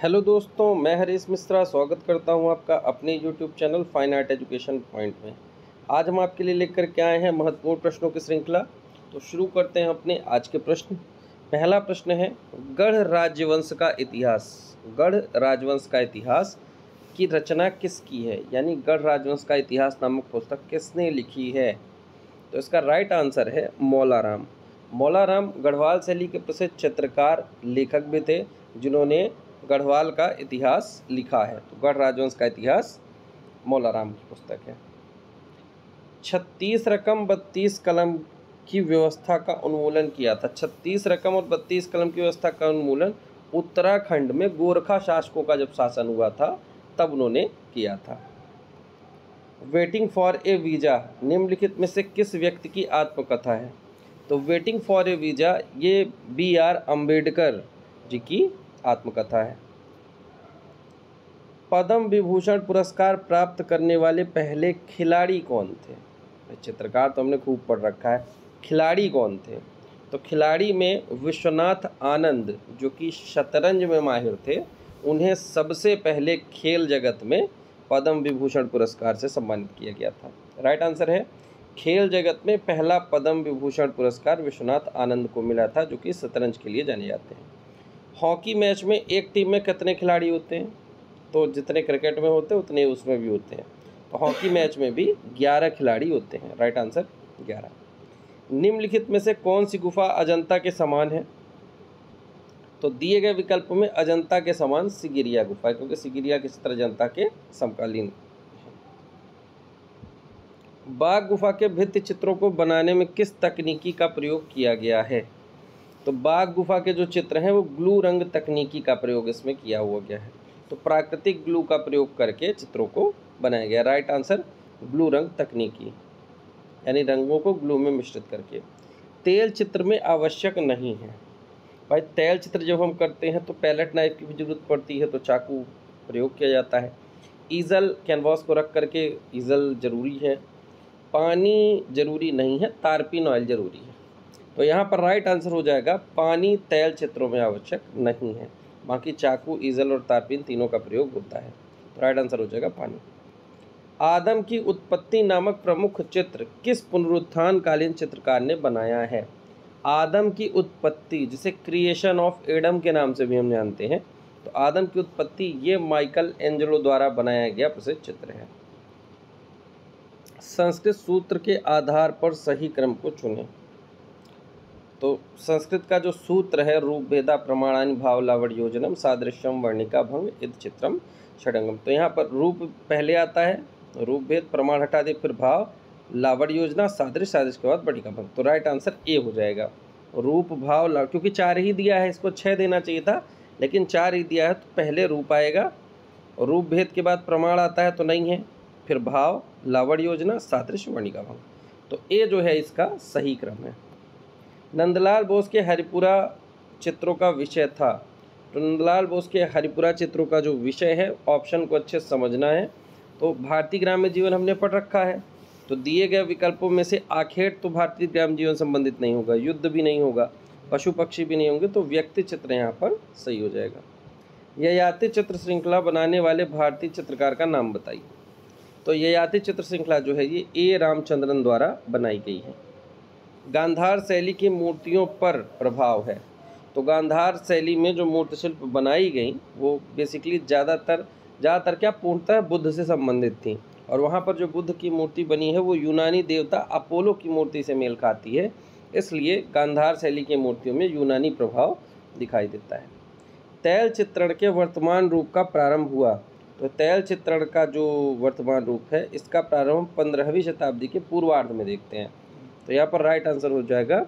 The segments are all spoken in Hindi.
हेलो दोस्तों, मैं हरीश मिश्रा स्वागत करता हूं आपका अपने YouTube channel fine art education point में। आज हम आपके लिए लेकर के आए हैं महत्वपूर्ण प्रश्नों की श्रृंखला। तो शुरू करते हैं अपने आज के प्रश्न। पहला प्रश्न है, गढ़ राजवंश का इतिहास। गढ़ राजवंश का इतिहास की रचना किसकी है, यानी गढ़ राजवंश का इतिहास नामक पुस्तक किसने लिखी है? तो इसका राइट आंसर है मौलाराम। मौलाराम गढ़वाल शैली के प्रसिद्ध चित्रकार लेखक भी थे, जिन्होंने गढ़वाल का इतिहास लिखा है। तो गढ़ राजवंश का इतिहास मौलाराम की पुस्तक है। 36 रकम 32 कलम की व्यवस्था का उन्मूलन किया था। 36 रकम और 32 कलम की व्यवस्था का उन्मूलन उत्तराखंड में गोरखा शासकों का जब शासन हुआ था तब उन्होंने किया था। वेटिंग फॉर ए वीज़ा निम्नलिखित में से किस व्यक्ति की आत्मकथा है? तो वेटिंग फॉर ए वीज़ा ये BR अम्बेडकर जी की आत्मकथा है। पद्म विभूषण पुरस्कार प्राप्त करने वाले पहले खिलाड़ी कौन थे? चित्रकार तो हमने खूब पढ़ रखा है, खिलाड़ी कौन थे? तो खिलाड़ी में विश्वनाथ आनंद, जो कि शतरंज में माहिर थे, उन्हें सबसे पहले खेल जगत में पद्म विभूषण पुरस्कार से सम्मानित किया गया था। राइट आंसर है, खेल जगत में पहला पद्म विभूषण पुरस्कार विश्वनाथ आनंद को मिला था, जो कि शतरंज के लिए जाने जाते हैं। हॉकी मैच में एक टीम में कितने खिलाड़ी होते हैं? तो जितने क्रिकेट में होते हैं उतने उसमें भी होते हैं। तो हॉकी मैच में भी 11 खिलाड़ी होते हैं। Right answer 11। निम्नलिखित में से कौन सी गुफा अजंता के समान है? तो दिए गए विकल्प में अजंता के समान सिगिरिया गुफा है, क्योंकि सिगिरिया के चित्र अजंता के समकालीन। बाघ गुफा के भित्ति चित्रों को बनाने में किस तकनीकी का प्रयोग किया गया है? तो बाघ गुफा के जो चित्र हैं वो ग्लू रंग तकनीकी का प्रयोग इसमें किया हुआ गया है। तो प्राकृतिक ग्लू का प्रयोग करके चित्रों को बनाया गया। राइट आंसर ग्लू रंग तकनीकी, यानी रंगों को ग्लू में मिश्रित करके। तेल चित्र में आवश्यक नहीं है। भाई तेल चित्र जब हम करते हैं तो पैलेट नाइफ की भी जरूरत पड़ती है, तो चाकू प्रयोग किया जाता है। ईजल कैनवास को रख करके ईजल जरूरी है। पानी जरूरी नहीं है, तारपीन ऑयल जरूरी है। तो यहाँ पर राइट आंसर हो जाएगा पानी तेल चित्रों में आवश्यक नहीं है। बाकी चाकू, ईजल और तारपीन तीनों का प्रयोग होता है। तो राइट आंसर हो जाएगा पानी। आदम की उत्पत्ति नामक प्रमुख चित्र किस पुनरुत्थानकालीन चित्रकार ने बनाया है? आदम की उत्पत्ति, जिसे क्रिएशन ऑफ एडम के नाम से भी हम जानते हैं, तो आदम की उत्पत्ति ये माइकल एंजेलो द्वारा बनाया गया प्रसिद्ध चित्र है। संस्कृत सूत्र के आधार पर सही क्रम को चुनें। तो संस्कृत का जो सूत्र है, रूप भेदा प्रमाणानि भाव लावण्य योजनम सादृश्यम वर्णिका भंग इद चित्रम षडंगम। तो यहाँ पर रूप पहले आता है, रूप भेद, प्रमाण हटा दे, फिर भाव, लावण्य योजना, सादृश्य, सादृश्य के बाद वर्णिका भंग। तो राइट आंसर ए हो जाएगा, रूप भाव क्योंकि 4 ही दिया है, इसको 6 देना चाहिए था, लेकिन 4 ही दिया है, तो पहले रूप आएगा, रूप भेद के बाद प्रमाण आता है तो नहीं है, फिर भाव, लावण्य योजना, सादृश्य, वर्णिका भंग। तो ए जो है इसका सही क्रम है। नंदलाल बोस के हरिपुरा चित्रों का विषय था। तो नंदलाल बोस के हरिपुरा चित्रों का जो विषय है, ऑप्शन को अच्छे से समझना है। तो भारतीय ग्राम्य जीवन हमने पढ़ रखा है। तो दिए गए विकल्पों में से आखेट तो भारतीय ग्राम्य जीवन संबंधित नहीं होगा, युद्ध भी नहीं होगा, पशु पक्षी भी नहीं होंगे, तो व्यक्ति चित्र यहाँ पर सही हो जाएगा। ययाति चित्र श्रृंखला बनाने वाले भारतीय चित्रकार का नाम बताइए। तो ययाति चित्र श्रृंखला जो है ये ए रामचंद्रन द्वारा बनाई गई है। गांधार शैली की मूर्तियों पर प्रभाव है। तो गांधार शैली में जो मूर्ति शिल्प बनाई गई वो बेसिकली ज़्यादातर क्या पूर्णतः बुद्ध से संबंधित थी, और वहाँ पर जो बुद्ध की मूर्ति बनी है वो यूनानी देवता अपोलो की मूर्ति से मेल खाती है, इसलिए गांधार शैली की मूर्तियों में यूनानी प्रभाव दिखाई देता है। तैल चित्रण के वर्तमान रूप का प्रारंभ हुआ। तो तैल चित्रण का जो वर्तमान रूप है इसका प्रारंभ 15वीं शताब्दी के पूर्वार्ध में देखते हैं। तो यहाँ पर राइट आंसर हो जाएगा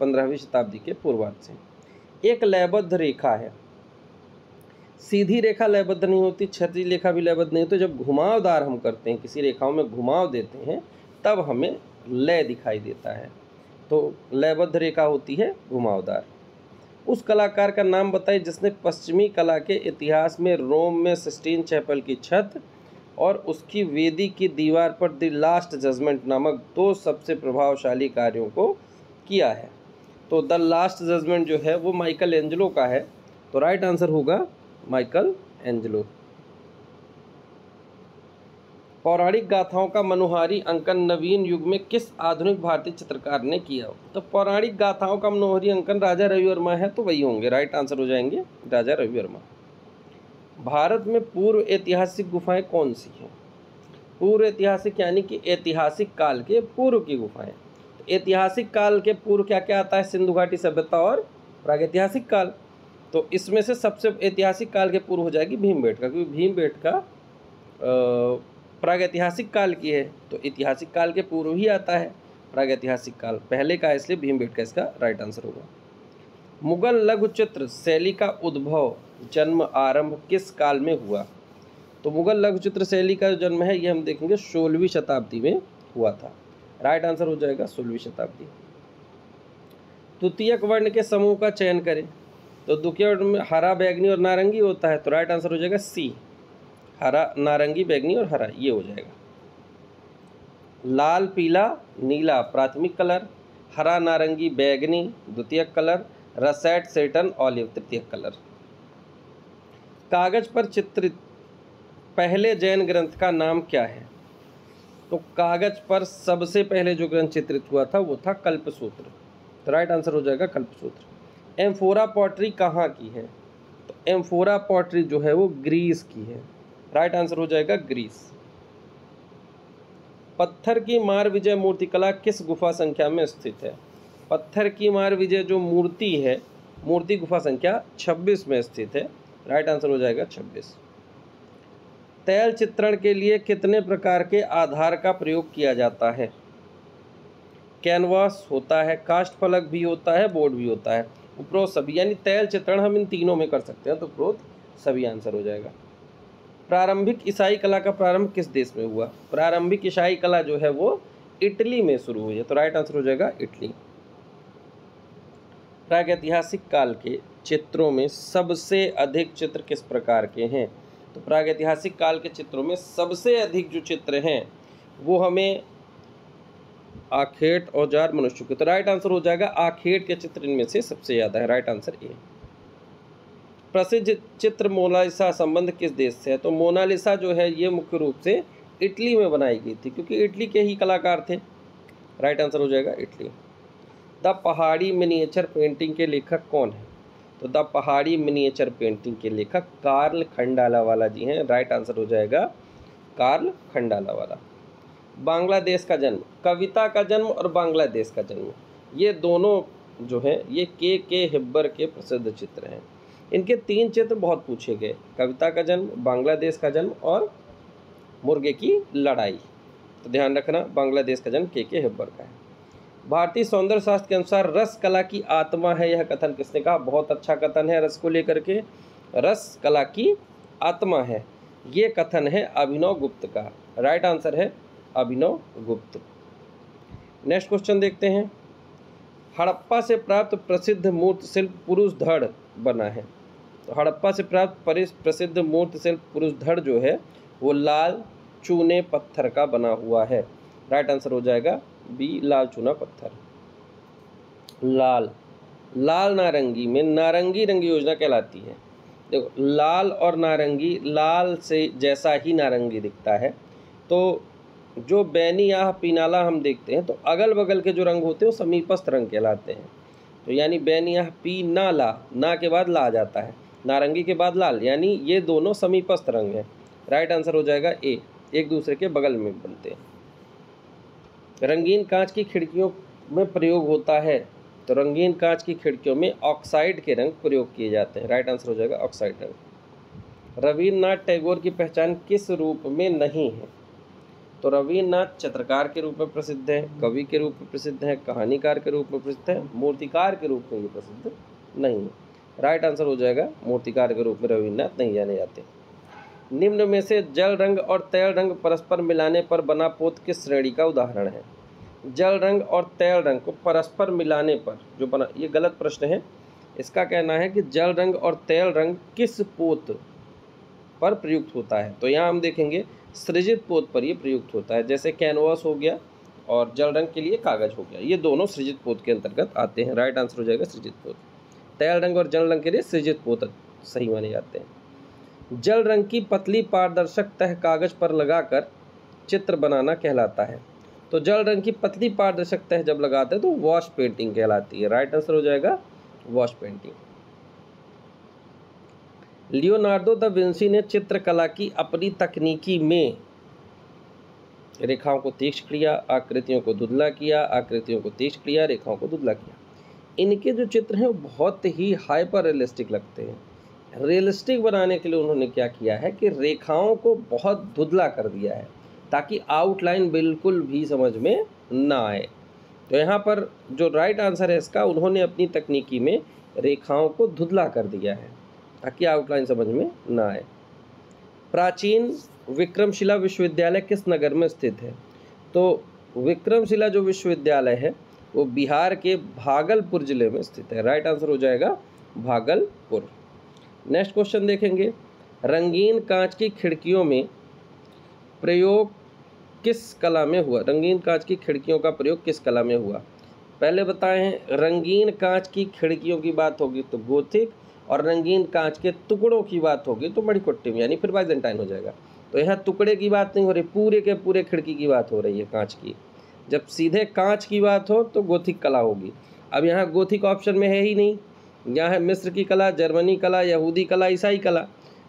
15वीं शताब्दी के पूर्वार्ध से। एक लयबद्ध रेखा है, सीधी रेखा लयबद्ध नहीं होती, क्षैतिज रेखा भी लयबद्ध नहीं होती। जब घुमावदार हम करते हैं, किसी रेखाओं में घुमाव देते हैं, तब हमें लय दिखाई देता है। तो लयबद्ध रेखा होती है घुमावदार। उस कलाकार का नाम बताइए जिसने पश्चिमी कला के इतिहास में रोम में सिस्टीन चैपल की छत और उसकी वेदी की दीवार पर द लास्ट जजमेंट नामक 2 सबसे प्रभावशाली कार्यों को किया है। तो द लास्ट जजमेंट जो है वो माइकल एंजेलो का है। तो राइट आंसर होगा माइकल एंजेलो। पौराणिक गाथाओं का मनोहारी अंकन नवीन युग में किस आधुनिक भारतीय चित्रकार ने किया? तो पौराणिक गाथाओं का मनोहारी अंकन राजा रवि वर्मा है, तो वही होंगे, राइट आंसर हो जाएंगे राजा रवि वर्मा। भारत में पूर्व ऐतिहासिक गुफाएं कौन सी हैं? पूर्व ऐतिहासिक यानी कि ऐतिहासिक काल के पूर्व की गुफाएं। तो ऐतिहासिक काल के पूर्व क्या क्या आता है? सिंधु घाटी सभ्यता और प्रागैतिहासिक काल। तो इसमें से सबसे ऐतिहासिक काल के पूर्व हो जाएगी भीमबेटका, क्योंकि भीमबेटका प्रागैतिहासिक काल की है, तो ऐतिहासिक काल के पूर्व ही आता है, प्रागैतिहासिक काल पहले का है, इसलिए भीमबेटका इसका राइट आंसर होगा। मुगल लघु चित्र शैली का उद्भव जन्म आरंभ किस काल में हुआ? तो मुगल लघु चित्र शैली का जो जन्म है ये हम देखेंगे 16वीं शताब्दी में हुआ था, राइट आंसर हो जाएगा 16वीं शताब्दी। द्वितीयक वर्ण के समूह का चयन करें। तो द्वितीय वर्ण में हरा, बैगनी और नारंगी होता है, तो राइट आंसर हो जाएगा सी, हरा, नारंगी, बैगनी और हरा, ये हो जाएगा। लाल, पीला, नीला प्राथमिक कलर, हरा, नारंगी, बैगनी द्वितीयक कलर, रसेट, सेटन, ऑलिव तृतीयक कलर। कागज पर चित्रित पहले जैन ग्रंथ का नाम क्या है? तो कागज पर सबसे पहले जो ग्रंथ चित्रित हुआ था वो था कल्पसूत्र, तो राइट आंसर हो जाएगा कल्पसूत्र। एम्फोरा पॉटरी कहाँ की है? तो एम्फोरा पॉटरी जो है वो ग्रीस की है, राइट आंसर हो जाएगा ग्रीस। पत्थर की मार विजय मूर्तिकला किस गुफा संख्या में स्थित है? पत्थर की मार विजय जो मूर्ति है, मूर्ति गुफा संख्या 26 में स्थित है, राइट आंसर हो जाएगा 26। तैल चित्रण के लिए कितने प्रकार के आधार का प्रयोग किया जाता है? कैनवास होता है, कास्ट फलक भी होता है, बोर्ड भी होता है, उपरोक्त सभी, यानी तैल चित्रण हम इन तीनों में कर सकते हैं, तो उपरोक्त सभी आंसर हो जाएगा। प्रारंभिक ईसाई कला का प्रारंभ किस देश में हुआ? प्रारंभिक ईसाई कला जो है वो इटली में शुरू हुई है, तो राइट आंसर हो जाएगा इटली। प्रागैतिहासिक काल के चित्रों में सबसे अधिक चित्र किस प्रकार के हैं? तो प्रागैतिहासिक काल के चित्रों में सबसे अधिक जो चित्र हैं वो हमें आखेट, औजार, मनुष्य के, तो राइट आंसर हो जाएगा आखेट के चित्र इनमें से सबसे ज़्यादा है, राइट आंसर ए। प्रसिद्ध चित्र मोनालिसा संबंध किस देश से है? तो मोनालिसा जो है ये मुख्य रूप से इटली में बनाई गई थी, क्योंकि इटली के ही कलाकार थे, राइट आंसर हो जाएगा इटली। द पहाड़ी मिनिएचर पेंटिंग के लेखक कौन है? तो द पहाड़ी मिनिएचर पेंटिंग के लेखक कार्ल खंडालावाला जी हैं, राइट आंसर हो जाएगा कार्ल खंडालावाला। बांग्लादेश का जन्म, कविता का जन्म और बांग्लादेश का जन्म, ये दोनों जो हैं ये के हिब्बर के प्रसिद्ध चित्र हैं। इनके 3 चित्र बहुत पूछे गए, कविता का जन्म, बांग्लादेश का जन्म और मुर्गे की लड़ाई, तो ध्यान रखना बांग्लादेश का जन्म के हिब्बर का है। भारतीय सौंदर्य शास्त्र के अनुसार रस कला की आत्मा है, यह कथन किसने कहा? बहुत अच्छा कथन है रस को लेकर के, रस कला की आत्मा है, ये कथन है अभिनव गुप्त का, राइट आंसर है अभिनव गुप्त। नेक्स्ट क्वेश्चन देखते हैं। हड़प्पा से प्राप्त प्रसिद्ध मूर्ति शिल्प पुरुष धड़ बना है। तो हड़प्पा से प्राप्त प्रसिद्ध मूर्ति शिल्प पुरुष धड़ जो है वो लाल चूने पत्थर का बना हुआ है, राइट आंसर हो जाएगा बी, लाल चूना पत्थर। लाल, लाल नारंगी में नारंगी रंग योजना कहलाती है। देखो लाल और नारंगी, लाल से जैसा ही नारंगी दिखता है, तो जो बैनियाह पीनाला हम देखते हैं तो अगल बगल के जो रंग होते हैं वो समीपस्थ रंग कहलाते हैं। तो यानी बैनियाह पीनाला, ना के बाद ला आ जाता है, नारंगी के बाद लाल, यानी ये दोनों समीपस्थ रंग हैं, राइट आंसर हो जाएगा ए, एक दूसरे के बगल में बनते हैं। रंगीन कांच की खिड़कियों में प्रयोग होता है, तो रंगीन कांच की खिड़कियों में ऑक्साइड के रंग प्रयोग किए जाते हैं, राइट आंसर हो जाएगा ऑक्साइड रंग। रविन्द्रनाथ टैगोर की पहचान किस रूप में नहीं है? तो रविन्द्रनाथ चित्रकार के रूप में प्रसिद्ध है, कवि के रूप में प्रसिद्ध है, कहानीकार के रूप में प्रसिद्ध है, मूर्तिकार के रूप में ये प्रसिद्ध नहीं है, राइट आंसर हो जाएगा मूर्तिकार के रूप में रविन्द्रनाथ नहीं जाने जाते। निम्न में से जल रंग और तैल रंग परस्पर मिलाने पर बना पोत किस श्रेणी का उदाहरण है? जल रंग और तैल रंग को परस्पर मिलाने पर जो बना, ये गलत प्रश्न है, इसका कहना है कि जल रंग और तैल रंग किस पोत पर प्रयुक्त होता है? तो यहाँ हम देखेंगे सृजित पोत पर ये प्रयुक्त होता है, जैसे कैनवास हो गया और जल रंग के लिए कागज हो गया, ये दोनों सृजित पोत के अंतर्गत आते हैं, राइट आंसर हो जाएगा सृजित पोत। तैल रंग और जल रंग के लिए सृजित पोत सही माने जाते हैं। जल रंग की पतली पारदर्शक तह कागज पर लगाकर चित्र बनाना कहलाता है। तो जल रंग की पतली पारदर्शक तह जब लगाते हैं तो वॉश पेंटिंग कहलाती है। राइट आंसर हो जाएगा wash painting. Leonardo da Vinci ने चित्रकला की अपनी तकनीकी में रेखाओं को तीक्ष्ण किया, आकृतियों को धुंधला किया, आकृतियों को तीक्ष्ण किया, रेखाओं को धुंधला किया। इनके जो चित्र हैं वो बहुत ही हाइपर रियलिस्टिक लगते हैं। रियलिस्टिक बनाने के लिए उन्होंने क्या किया है कि रेखाओं को बहुत धुंधला कर दिया है ताकि आउटलाइन बिल्कुल भी समझ में ना आए। तो यहाँ पर जो राइट आंसर है इसका, उन्होंने अपनी तकनीकी में रेखाओं को धुंधला कर दिया है ताकि आउटलाइन समझ में ना आए। प्राचीन विक्रमशिला विश्वविद्यालय किस नगर में स्थित है? तो विक्रमशिला जो विश्वविद्यालय है वो बिहार के भागलपुर जिले में स्थित है। राइट आंसर हो जाएगा भागलपुर। नेक्स्ट क्वेश्चन देखेंगे, रंगीन कांच की खिड़कियों में प्रयोग किस कला में हुआ? रंगीन कांच की खिड़कियों का प्रयोग किस कला में हुआ? पहले बताए हैं, रंगीन कांच की खिड़कियों की बात होगी तो गोथिक, और रंगीन कांच के टुकड़ों की बात होगी तो मणिकुट्टी में, यानी फिर बाइजेंटाइन हो जाएगा। तो यहाँ टुकड़े की बात नहीं हो रही, पूरे के पूरे खिड़की की बात हो रही है कांच की। जब सीधे कांच की बात हो तो गोथिक कला होगी। अब यहाँ गोथिक ऑप्शन में है ही नहीं, यहाँ है मिस्र की कला, जर्मनी कला, यहूदी कला, ईसाई कला।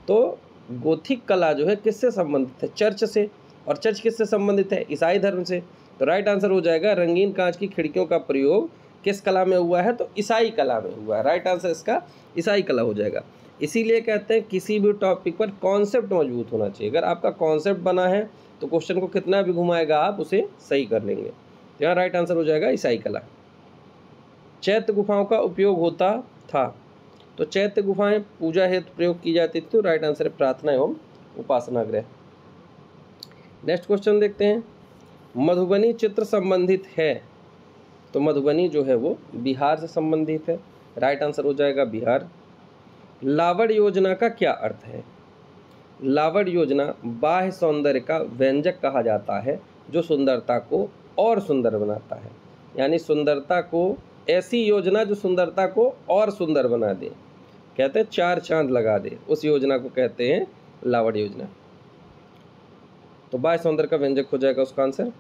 तो गोथिक कला जो है किससे संबंधित है? चर्च से। और चर्च किससे संबंधित है? ईसाई धर्म से। तो राइट आंसर हो जाएगा रंगीन कांच की खिड़कियों का प्रयोग किस कला में हुआ है? तो ईसाई कला में हुआ है। राइट आंसर इसका ईसाई कला हो जाएगा। इसीलिए कहते हैं किसी भी टॉपिक पर कॉन्सेप्ट मजबूत होना चाहिए। अगर आपका कॉन्सेप्ट बना है तो क्वेश्चन को कितना भी घुमाएगा आप उसे सही कर लेंगे। तो यहाँ राइट आंसर हो जाएगा ईसाई कला। चैत्य गुफाओं का उपयोग होता था। तो चैत्य गुफाएं पूजा हेतु प्रयोग की जाती थी। तो राइट आंसर है प्रार्थना एवं उपासना गृह। नेक्स्ट क्वेश्चन देखते हैं, मधुबनी चित्र संबंधित है। तो मधुबनी जो है वो बिहार से संबंधित है। राइट आंसर हो जाएगा बिहार। लावड़ योजना का क्या अर्थ है? लावड़ योजना बाह्य सौंदर्य का व्यंजक कहा जाता है जो सुंदरता को और सुंदर बनाता है। यानी सुंदरता को, ऐसी योजना जो सुंदरता को और सुंदर बना दे, कहते हैं चार चांद लगा दे, उस योजना को कहते हैं लावड़ योजना। तो बाह्य सौंदर्य का व्यंजक हो जाएगा उसका आंसर।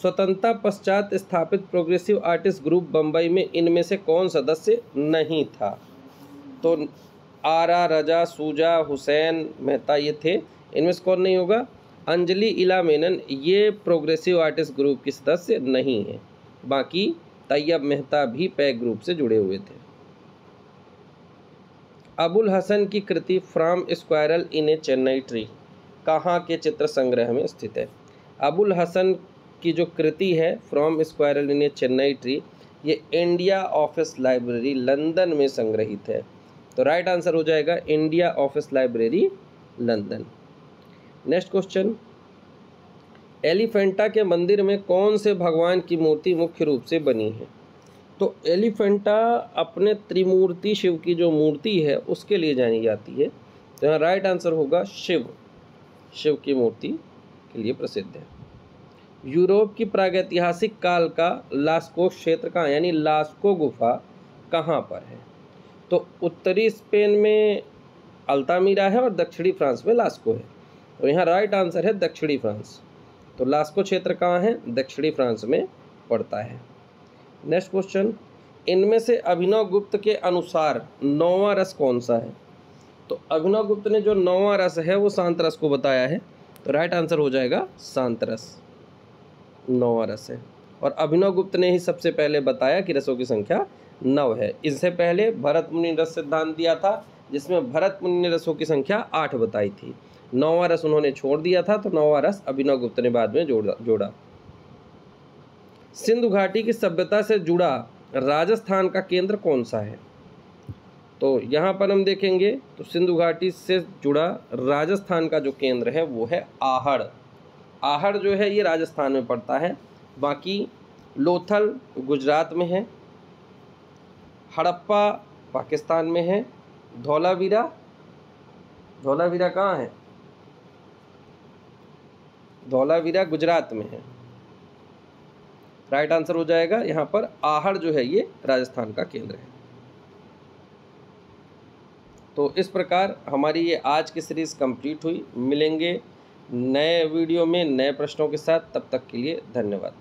स्वतंत्रता पश्चात स्थापित प्रोग्रेसिव आर्टिस्ट ग्रुप बम्बई में इनमें से कौन सदस्य नहीं था? तो आरा, रजा, सूजा, हुसैन, मेहता ये थे। इनमें से कौन नहीं होगा? अंजलि, इला मेनन, ये प्रोग्रेसिव आर्टिस्ट ग्रुप की सदस्य नहीं है। बाकी तैयब मेहता भी पैक ग्रुप से जुड़े हुए थे। अबुल हसन की कृति from squirrel in a chinar tree कहाँ के चित्र संग्रह में स्थित है? अबुल हसन की जो कृति है from squirrel in a chinar tree, ये इंडिया ऑफिस लाइब्रेरी लंदन में संग्रहित है। तो राइट आंसर हो जाएगा India office library London. Next question, Elephanta के मंदिर में कौन से भगवान की मूर्ति मुख्य रूप से बनी है? तो एलिफेंटा अपने त्रिमूर्ति शिव की जो मूर्ति है उसके लिए जानी जाती है। तो यहाँ राइट आंसर होगा शिव, शिव की मूर्ति के लिए प्रसिद्ध है। यूरोप की प्रागैतिहासिक काल का लास्को क्षेत्र कहाँ, यानी लास्को गुफा कहाँ पर है? तो उत्तरी स्पेन में अल्तामीरा है और दक्षिणी फ्रांस में लास्को है। तो यहाँ राइट आंसर है दक्षिणी फ्रांस। तो लास्को क्षेत्र कहाँ है? दक्षिणी फ्रांस में पड़ता है। नेक्स्ट क्वेश्चन, इनमें से अभिनव गुप्त के अनुसार नौवां रस कौन सा है? तो अभिनव गुप्त ने जो नौवां रस है वो शांत रस को बताया है। तो राइट आंसर हो जाएगा शांत रस, नौवां रस है। और अभिनव गुप्त ने ही सबसे पहले बताया कि रसों की संख्या 9 है। इससे पहले भरत मुनि रस सिद्धांत दिया था जिसमें भरत मुनि ने रसों की संख्या 8 बताई थी। नौवां रस उन्होंने छोड़ दिया था, तो नौवां रस अभिनव गुप्त ने बाद में जोड़ा। सिंधु घाटी की सभ्यता से जुड़ा राजस्थान का केंद्र कौन सा है? तो यहाँ पर हम देखेंगे तो सिंधु घाटी से जुड़ा राजस्थान का जो केंद्र है वो है आहड़। आहड़ जो है ये राजस्थान में पड़ता है। बाकी लोथल गुजरात में है, हड़प्पा पाकिस्तान में है, धौलावीरा कहाँ है? धौलावीरा गुजरात में है। राइट आंसर हो जाएगा यहाँ पर आहड़ जो है ये राजस्थान का केंद्र है। तो इस प्रकार हमारी ये आज की सीरीज़ कंप्लीट हुई। मिलेंगे नए वीडियो में नए प्रश्नों के साथ, तब तक के लिए धन्यवाद।